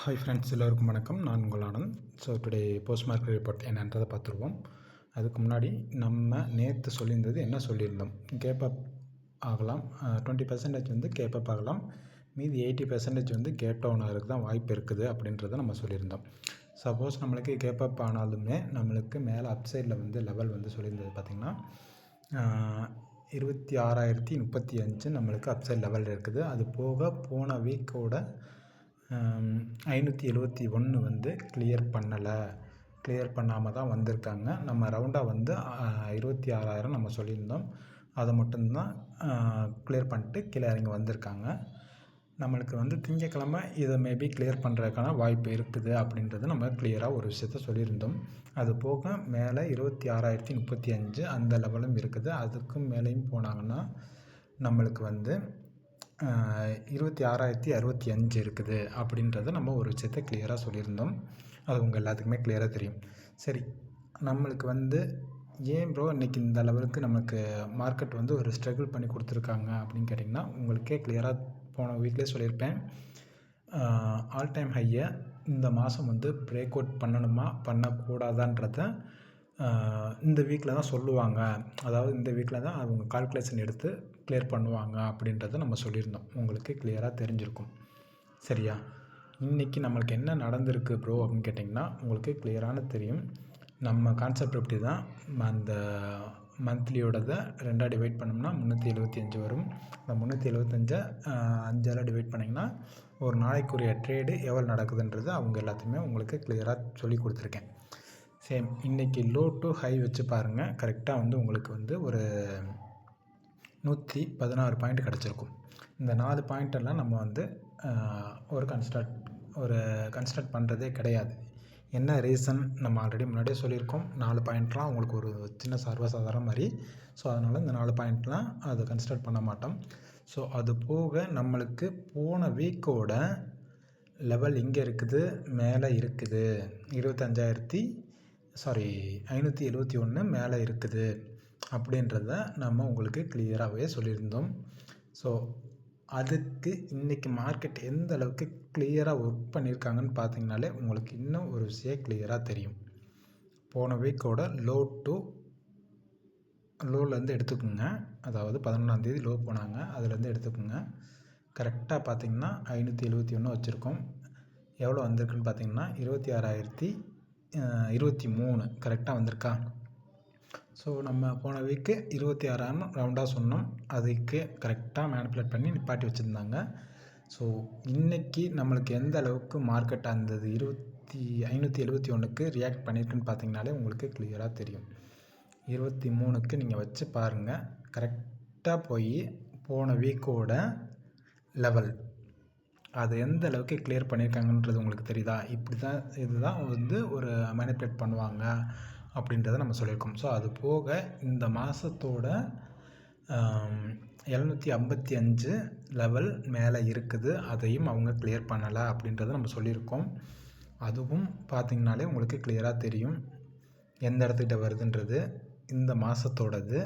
Hi friends, எல்லோருக்கும் வணக்கம். நான் உங்கள் Anand. So today post market report என்னன்றதை பார்த்துருவோம். அதுக்கு முன்னாடி நம்ம நேற்று சொல்லியிருந்தது என்ன சொல்லியிருந்தோம், கேப் அப் ஆகலாம், 20% வந்து கேப் அப் ஆகலாம், மீதி 80% வந்து கேப் டவுன் ஆகிறதுக்கு தான் வாய்ப்பு இருக்குது அப்படின்றத நம்ம சொல்லியிருந்தோம். சப்போஸ் நம்மளுக்கு கேப் அப் ஆனாலுமே நம்மளுக்கு மேலே அப்சைடில் வந்து லெவல் வந்து சொல்லியிருந்தது பார்த்திங்கன்னா 26,035 நம்மளுக்கு அப்சைட் லெவல் இருக்குது. அது போக போன வீக்கோட 571 வந்து கிளியர் பண்ணாமல் தான் வந்திருக்காங்க. நம்ம ரவுண்டாக வந்து 26,000 நம்ம சொல்லியிருந்தோம். அதை மட்டும்தான் கிளியர் பண்ணிட்டு கீழே இறங்கி வந்திருக்காங்க. நம்மளுக்கு வந்து திங்கக்கிழமை இதை மேபி கிளியர் பண்ணுறதுக்கான வாய்ப்பு இருக்குது அப்படின்றது நம்ம கிளியராக ஒரு விஷயத்த சொல்லியிருந்தோம். அது போக மேலே 26,035 அந்த லெவலும் இருக்குது. அதுக்கும் மேலேயும் போனாங்கன்னா நம்மளுக்கு வந்து 26,065 இருக்குது அப்படின்றத நம்ம ஒரு விஷயத்தை கிளியராக சொல்லியிருந்தோம். அது உங்கள் எல்லாத்துக்குமே கிளியராக தெரியும். சரி, நம்மளுக்கு வந்து ஏன் ப்ரோ இன்றைக்கி இந்த லெவலுக்கு நமக்கு மார்க்கெட் வந்து ஒரு ஸ்ட்ரகிள் பண்ணி கொடுத்துருக்காங்க அப்படின்னு கேட்டிங்கன்னா, உங்களுக்கே கிளியராக போன வீக்லேயே சொல்லியிருப்பேன். ஆல் டைம் ஹையை இந்த மாதம் வந்து பிரேக் அவுட் பண்ணணுமா பண்ணக்கூடாதான்றத இந்த வீக்கில் தான் சொல்லுவாங்க. அதாவது இந்த வீக்கில் தான் அவங்க கால்குலேஷன் எடுத்து கிளியர் பண்ணுவாங்க அப்படின்றத நம்ம சொல்லியிருந்தோம். உங்களுக்கு கிளியராக தெரிஞ்சிருக்கும். சரியா? இன்றைக்கி நம்மளுக்கு என்ன நடந்திருக்கு ப்ரோ அப்படின்னு கேட்டிங்கன்னா, உங்களுக்கு கிளியரான தெரியும். நம்ம கான்செப்ட் எப்படி தான் அந்த மந்த்லியோடதை 2ஆக டிவைட் பண்ணோம்னா 375 வரும். அந்த 375 5ஆல் டிவைட் பண்ணிங்கன்னா ஒரு நாளைக்குரிய ட்ரேடு எவ்வளோ நடக்குதுன்றது அவங்க எல்லாத்தையுமே உங்களுக்கு கிளியராக சொல்லி கொடுத்துருக்கேன். சேம் இன்றைக்கி லோ டு ஹை வச்சு பாருங்கள். கரெக்டாக வந்து உங்களுக்கு வந்து ஒரு 116 பாயிண்ட் கிடச்சிருக்கும். இந்த 4 பாயிண்டெல்லாம் நம்ம வந்து ஒரு கன்ஸ்ட்ரக்ட் பண்ணுறதே கிடையாது. என்ன ரீசன் நம்ம ஆல்ரெடி முன்னாடியே சொல்லியிருக்கோம். 4 பாயிண்ட்லாம் உங்களுக்கு ஒரு சின்ன சர்வசாதாரண மாதிரி. ஸோ அதனால் இந்த 4 பாயிண்ட்லாம் அதை கன்ஸ்ட்ரக்ட் பண்ண மாட்டோம். ஸோ அது போக நம்மளுக்கு போன வீக்கோட லெவல் இங்கே இருக்குது, மேலே இருக்குது, 571 மேலே இருக்குது அப்படின்றத நம்ம உங்களுக்கு கிளியராகவே சொல்லியிருந்தோம். ஸோ அதுக்கு இன்றைக்கி மார்க்கெட் எந்த அளவுக்கு கிளியராக ஒர்க் பண்ணியிருக்காங்கன்னு பார்த்தீங்கனாலே உங்களுக்கு இன்னும் ஒரு விஷயம் கிளியராக தெரியும். போன வீக்கோட லோலேருந்து எடுத்துக்கோங்க. அதாவது 11ஆந்தேதி லோ போனாங்க, அதுலேருந்து எடுத்துக்கோங்க. கரெக்டாக பார்த்திங்கன்னா 571 வச்சுருக்கோம். எவ்வளோ வந்திருக்குன்னு பார்த்தீங்கன்னா 26,023 கரெக்டாக வந்திருக்கா. ஸோ நம்ம போன வீக்கு 26,000 ரவுண்டாக சொன்னோம். அதுக்கு கரெக்டாக மேனிப்புலேட் பண்ணி நிப்பாட்டி வச்சுருந்தாங்க. ஸோ இன்றைக்கி நம்மளுக்கு எந்த அளவுக்கு மார்க்கெட் அந்த 571க்கு ரியாக்ட் பண்ணியிருக்குன்னு பார்த்தீங்கனாலே உங்களுக்கு கிளியராக தெரியும். 23க்கு நீங்கள் வச்சு பாருங்கள். கரெக்டாக போய் போன வீக்கோட லெவல் அது எந்த அளவுக்கு கிளியர் பண்ணியிருக்காங்கன்றது உங்களுக்கு தெரியுதா? இதுதான் வந்து ஒரு மேனிப்புலேட் பண்ணுவாங்க அப்படின்றத நம்ம சொல்லியிருக்கோம். ஸோ அது போக இந்த மாதத்தோட 755 லெவல் மேலே இருக்குது. அதையும் அவங்க கிளியர் பண்ணலை அப்படின்றத நம்ம சொல்லியிருக்கோம். அதுவும் பார்த்திங்கனாலே உங்களுக்கு கிளியராக தெரியும் எந்த இடத்துக்கிட்ட வருதுன்றது. இந்த மாதத்தோடது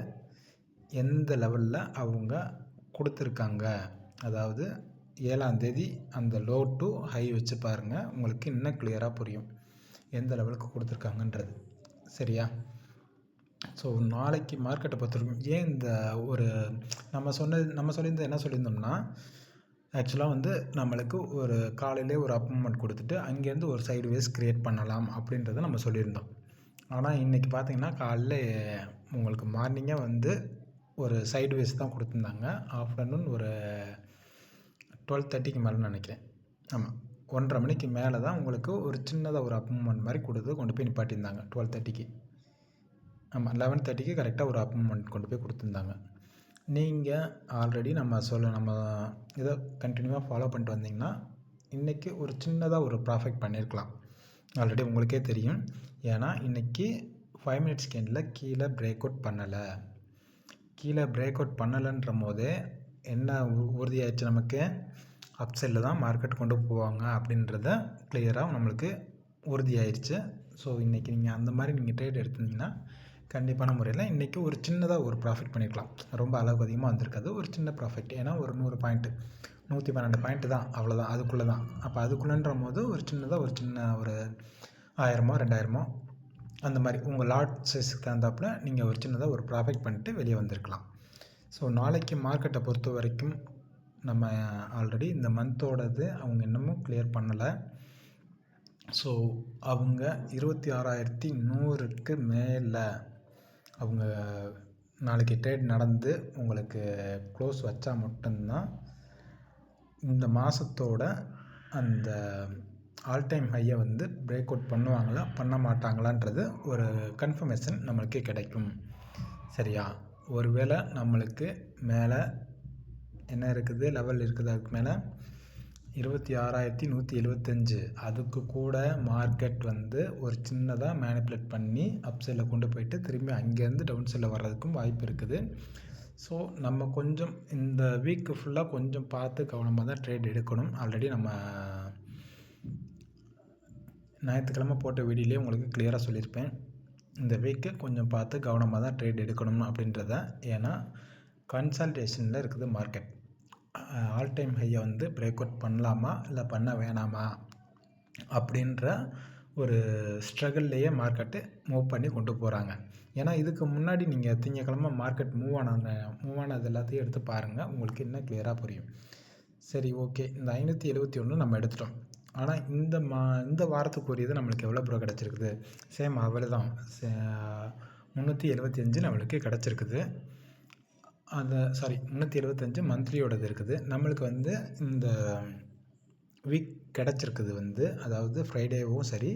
எந்த லெவலில் அவங்க கொடுத்துருக்காங்க, அதாவது 7ஆந்தேதி அந்த லோ டு ஹை வச்சு பாருங்கள். உங்களுக்கு இன்னும் கிளியராக புரியும் எந்த லெவலுக்கு கொடுத்துருக்காங்கன்றது. சரியா? ஸோ நாளைக்கு மார்க்கெட்டை பொறுத்தவரைக்கும் ஏன் இந்த ஒரு நம்ம சொல்லியிருந்தது என்ன சொல்லியிருந்தோம்னா, ஆக்சுவலாக வந்து நம்மளுக்கு ஒரு காலையிலே ஒரு அப் மூவ்மெண்ட் கொடுத்துட்டு அங்கேருந்து ஒரு சைடு வேஸ் க்ரியேட் பண்ணலாம் அப்படின்றத நம்ம சொல்லியிருந்தோம். ஆனால் இன்றைக்கி பார்த்திங்கன்னா காலைல உங்களுக்கு மார்னிங்கே வந்து ஒரு சைடு வேஸ் தான் கொடுத்துருந்தாங்க. ஆஃப்டர்நூன் ஒரு 12:30க்கு மேலே நினைக்கிறேன். ஆமாம், 1:30 மணிக்கு மேலே தான் உங்களுக்கு ஒரு சின்னதாக ஒரு அப் மூவ்மெண்ட் மாதிரி கொண்டு போய் நிப்பாட்டியிருந்தாங்க. 12:30க்கு, ஆமாம் 11:30க்கு கரெக்டாக ஒரு அப் மூவ்மெண்ட் கொண்டு போய் கொடுத்துருந்தாங்க. நீங்கள் ஆல்ரெடி நம்ம இதை கண்டினியூவாக ஃபாலோ பண்ணிட்டு வந்தீங்கன்னா இன்றைக்கி ஒரு சின்னதாக ஒரு ப்ராஃபிட் பண்ணியிருக்கலாம். ஆல்ரெடி உங்களுக்கே தெரியும். ஏன்னா இன்றைக்கி 5 மினிட்ஸ் கேண்டில் கீழே பிரேக் அவுட் பண்ணலைன்ற போதே என்ன உறுதியாகிடுச்சு, நமக்கு அப் சைடில் தான் மார்க்கெட் கொண்டு போவாங்க அப்படின்றத கிளியராக நம்மளுக்கு உறுதியாயிருச்சு. ஸோ இன்றைக்கி நீங்கள் அந்த மாதிரி நீங்கள் ட்ரேட் எடுத்திருந்தீங்கன்னா கண்டிப்பான முறையில் இன்றைக்கி ஒரு சின்னதாக ஒரு ப்ராஃபிட் பண்ணியிருக்கலாம். ரொம்ப அளவுக்கு அதிகமாக வந்திருக்காது, ஒரு சின்ன ப்ராஃபிட். ஏன்னா ஒரு 100 112 பாயிண்ட் தான், அவ்வளோதான், அதுக்குள்ளே தான். அப்போ அதுக்குள்ளன்ற போது ஒரு சின்ன ஒரு 1000மோ 2000மோ அந்த மாதிரி உங்கள் லாட் சைஸுக்கு தகுந்தாப்புல நீங்கள் ஒரு சின்னதாக ஒரு ப்ராஃபிட் பண்ணிட்டு வெளியே வந்திருக்கலாம். ஸோ நாளைக்கு மார்க்கெட்டை பொறுத்த வரைக்கும் நம்ம ஆல்ரெடி இந்த மந்தோடது அவங்க இன்னமும் கிளியர் பண்ணலை. ஸோ அவங்க 26,100க்கு மேலே அவங்க நாளைக்கு ட்ரேட் நடந்து உங்களுக்கு க்ளோஸ் வச்சா மட்டும்தான் இந்த மாதத்தோட அந்த ஆல் டைம் ஹையை வந்து பிரேக் அவுட் பண்ணுவாங்களா பண்ண மாட்டாங்களான்றது ஒரு கன்ஃபர்மேஷன் நம்மளுக்கு கிடைக்கும். சரியா? ஒருவேளை நம்மளுக்கு மேலே என்ன இருக்குது, லெவல் இருக்குது, அதுக்கு மேலே 26,175 அதுக்கு கூட மார்க்கெட் வந்து ஒரு சின்னதாக மேனிப்புலேட் பண்ணி அப் சைடில் கொண்டு போயிட்டு திரும்பி அங்கேருந்து டவுன் சைடில் வர்றதுக்கும் வாய்ப்பு இருக்குது. ஸோ நம்ம கொஞ்சம் இந்த வீக்கு ஃபுல்லாக கொஞ்சம் பார்த்து கவனமாக தான் ட்ரேட் எடுக்கணும். ஆல்ரெடி நம்ம ஞாயிற்றுக்கிழமை போட்ட வீடியோலேயே உங்களுக்கு கிளியராக சொல்லியிருப்பேன். இந்த வீக்கு கொஞ்சம் பார்த்து கவனமாக தான் ட்ரேட் எடுக்கணும் அப்படின்றத. ஏன்னா கன்சல்டேஷனில் இருக்குது மார்க்கெட். ஆல் டைம் ஹையை வந்து பிரேக் அவுட் பண்ணலாமா இல்லை பண்ண வேணாமா அப்படின்ற ஒரு ஸ்ட்ரகிள்லேயே மார்க்கெட்டு மூவ் பண்ணி கொண்டு போகிறாங்க. ஏன்னா இதுக்கு முன்னாடி நீங்கள் திங்கக்கிழமை மார்க்கெட் மூவ் ஆனது எல்லாத்தையும் எடுத்து பாருங்கள், உங்களுக்கு இன்னும் கிளியராக புரியும். சரி, ஓகே. இந்த 571 நம்ம எடுத்துட்டோம். ஆனால் இந்த வாரத்துக்குரியது நம்மளுக்கு எவ்வளோ ப்ரோ கிடச்சிருக்குது? சேம் அவ்வளோ தான், 375 நம்மளுக்கு கிடச்சிருக்குது. அந்த 375 மந்த்லியோடது இருக்குது. நம்மளுக்கு வந்து இந்த வீக் கிடச்சிருக்குது வந்து, அதாவது ஃப்ரைடேவும் சரி,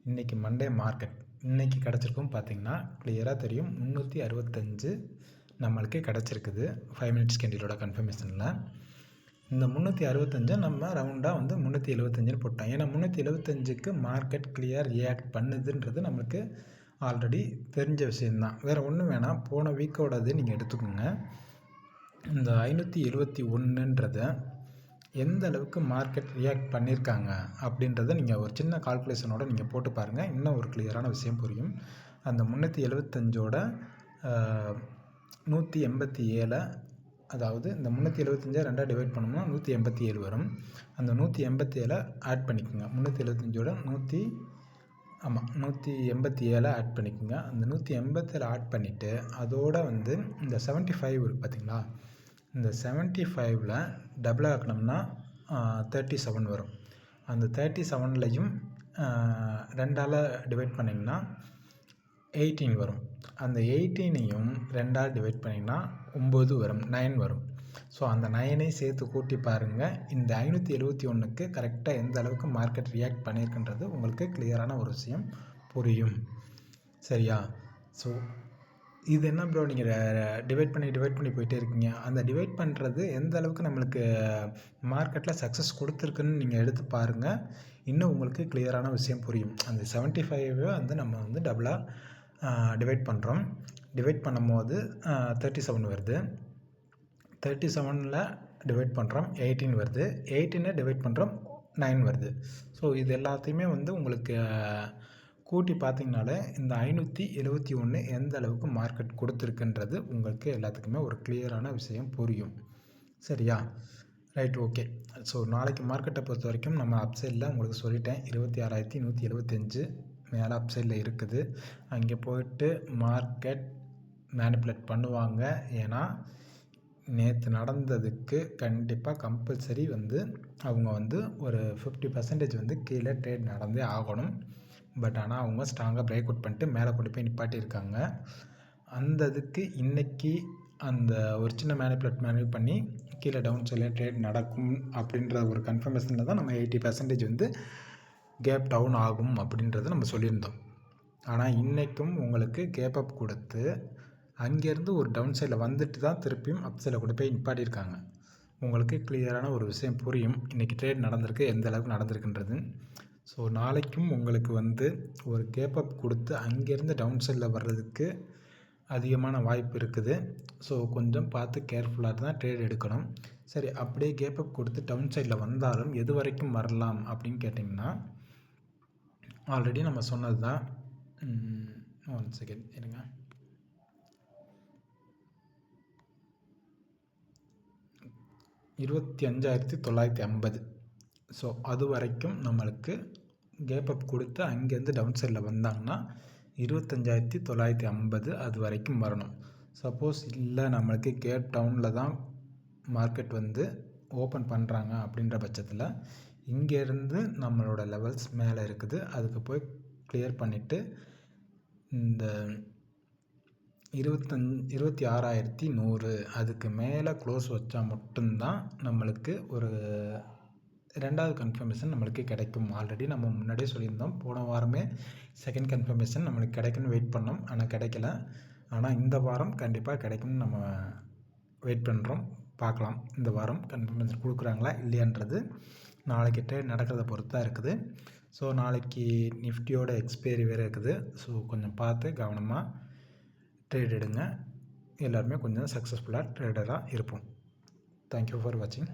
இன்றைக்கி மண்டே மார்க்கெட் இன்றைக்கி கிடச்சிருக்கும் பார்த்திங்கன்னா கிளியராக தெரியும். 365 நம்மளுக்கு கிடச்சிருக்குது 5 மினிட்ஸ் கேண்டிலோட கன்ஃபர்மேஷனில். இந்த 365 நம்ம ரவுண்டாக வந்து 375ன்னு போட்டோம். ஏன்னா 375க்கு மார்க்கெட் கிளியர் ரியாக்ட் பண்ணுதுன்றது நம்மளுக்கு ஆல்ரெடி தெரிஞ்ச விஷயந்தான். வேறு ஒன்றும் வேணாம், போன வீக்கோடது நீங்கள் எடுத்துக்கோங்க. இந்த 571ன்றதை எந்த அளவுக்கு மார்க்கெட் ரியாக்ட் பண்ணியிருக்காங்க அப்படின்றத நீங்கள் ஒரு சின்ன கால்குலேஷனோட நீங்கள் போட்டு பாருங்கள், இன்னும் ஒரு கிளியரான விஷயம் புரியும். அந்த 375ஓட 187, அதாவது இந்த 375 2ஆக டிவைட் பண்ணோம்னா 187 வரும். அந்த 187 ஆட் பண்ணிக்கோங்க. 375ஓட 187 ஆட் பண்ணிக்கோங்க. அந்த 187 ஆட் பண்ணிவிட்டு அதோட வந்து இந்த 75 இருக்குது பார்த்திங்களா, இந்த 75ல் டபுள் ஆக்கணும்னா 37 வரும். அந்த 37லையும் 2ஆல் டிவைட் பண்ணிங்கன்னா 18 வரும். அந்த 18ஐயும் 2ஆல் டிவைட் பண்ணிங்கன்னா 9 வரும், 9 வரும். ஸோ அந்த 9ஐயும் சேர்த்து கூட்டி பாருங்கள். இந்த 571க்கு கரெக்டாக எந்த அளவுக்கு மார்க்கெட் ரியாக்ட் பண்ணியிருக்குன்றது உங்களுக்கு கிளியரான ஒரு விஷயம் புரியும். சரியா? ஸோ இது என்ன ப்ரோ நீங்கள் டிவைட் பண்ணி போயிட்டே இருக்கீங்க. அந்த டிவைட் பண்ணுறது எந்த அளவுக்கு நம்மளுக்கு மார்க்கெட்டில் சக்ஸஸ் கொடுத்துருக்குன்னு நீங்கள் எடுத்து பாருங்கள், இன்னும் உங்களுக்கு கிளியரான விஷயம் புரியும். அந்த 75 வந்து நம்ம வந்து டபுளாக டிவைட் பண்ணுறோம். டிவைட் பண்ணும்போது 37 வருது. 37ல் டிவைட் பண்ணுறோம் 18 வருது. 18 டிவைட் பண்ணுறோம் 9 வருது. ஸோ இது எல்லாத்தையுமே வந்து உங்களுக்கு கூட்டி பார்த்திங்கனாலே இந்த 571 எந்த அளவுக்கு மார்க்கெட் கொடுத்துருக்குன்றது உங்களுக்கு எல்லாத்துக்குமே ஒரு கிளியரான விஷயம் புரியும். சரியா? Right, okay. ஸோ நாளைக்கு மார்க்கெட்டை பொறுத்த வரைக்கும் நம்ம அப்சைடில் உங்களுக்கு சொல்லிட்டேன், 26,175 மேலே அப்சைடில் இருக்குது. அங்கே போயிட்டு மார்க்கெட் மேனிப்புலேட் பண்ணுவாங்க. ஏன்னா நேற்று நடந்ததுக்கு கண்டிப்பாக கம்பல்சரி வந்து அவங்க வந்து ஒரு 50% வந்து கீழே ட்ரேட் நடந்தே ஆகணும். பட் ஆனால் அவங்க ஸ்ட்ராங்காக பிரேக் அவுட் பண்ணிட்டு மேலே கொண்டு போய் நிப்பாட்டியிருக்காங்க. அந்த இதுக்கு இன்றைக்கி அந்த ஒரு சின்ன மேனிப்புலேட் பண்ணி கீழே டவுன் சைடில் ட்ரேட் நடக்கும் அப்படின்ற ஒரு கன்ஃபர்மேஷனில் தான் நம்ம 80% வந்து கேப் டவுன் ஆகும் அப்படின்றத நம்ம சொல்லியிருந்தோம். ஆனால் இன்றைக்கும் உங்களுக்கு கேப் அப் கொடுத்து அங்கேருந்து ஒரு டவுன் சைடில் வந்துட்டு தான் திருப்பியும் அப் சைடில் கொண்டு போய் நிப்பாட்டியிருக்காங்க. உங்களுக்கு கிளியரான ஒரு விஷயம் புரியும் இன்றைக்கி ட்ரேட் நடந்திருக்கு, எந்த அளவுக்கு நடந்திருக்குன்றது. ஸோ நாளைக்கும் உங்களுக்கு வந்து ஒரு கேப் அப் கொடுத்து அங்கேருந்து டவுன் சைடில் வர்றதுக்கு அதிகமான வாய்ப்பு இருக்குது. ஸோ கொஞ்சம் பார்த்து கேர்ஃபுல்லாக தான் ட்ரேட் எடுக்கணும். சரி, அப்படியே கேப் அப் கொடுத்து டவுன் சைடில் வந்தாலும் எது வரைக்கும் வரலாம் அப்படின்னு கேட்டிங்கன்னா, ஆல்ரெடி நம்ம சொன்னது தான். 1 செகண்ட் இருங்க. 25,950. ஸோ அது வரைக்கும் நம்மளுக்கு கேப் அப் கொடுத்து அங்கேருந்து டவுன் சைடில் வந்தாங்கன்னா 25,950 அது வரைக்கும் வரணும். சப்போஸ் இல்லை நம்மளுக்கு கேப் டவுனில் தான் மார்க்கெட் வந்து ஓப்பன் பண்ணுறாங்க அப்படின்ற பட்சத்தில் இங்கேருந்து நம்மளோட லெவல்ஸ் மேலே இருக்குது, அதுக்கு போய் கிளியர் பண்ணிவிட்டு இந்த 26,100 அதுக்கு மேலே க்ளோஸ் வச்சா மட்டும்தான் நம்மளுக்கு ஒரு ரெண்டாவது கன்ஃபர்மேஷன் நம்மளுக்கு கிடைக்கும். ஆல்ரெடி நம்ம முன்னாடியே சொல்லியிருந்தோம், போன வாரமே செகண்ட் கன்ஃபர்மேஷன் நம்மளுக்கு கிடைக்குன்னு வெயிட் பண்ணோம், ஆனால் கிடைக்கல. ஆனால் இந்த வாரம் கண்டிப்பாக கிடைக்கும்னு நம்ம வெயிட் பண்ணுறோம். பார்க்கலாம் இந்த வாரம் கன்ஃபர்மேஷன் கொடுக்குறாங்களா இல்லையான்றது நாளைக்கு ட்ரேட் நடக்கிறத பொறுத்து தான் இருக்குது. ஸோ நாளைக்கு நிஃப்டியோட எக்ஸ்பைரி வேறு இருக்குது. ஸோ கொஞ்சம் பார்த்து கவனமாக ட்ரேட் எடுங்க. எல்லாருமே கொஞ்சம் சக்ஸஸ்ஃபுல்லாக ட்ரேடராக இருப்போம். தேங்க்யூ ஃபார் வாட்சிங்.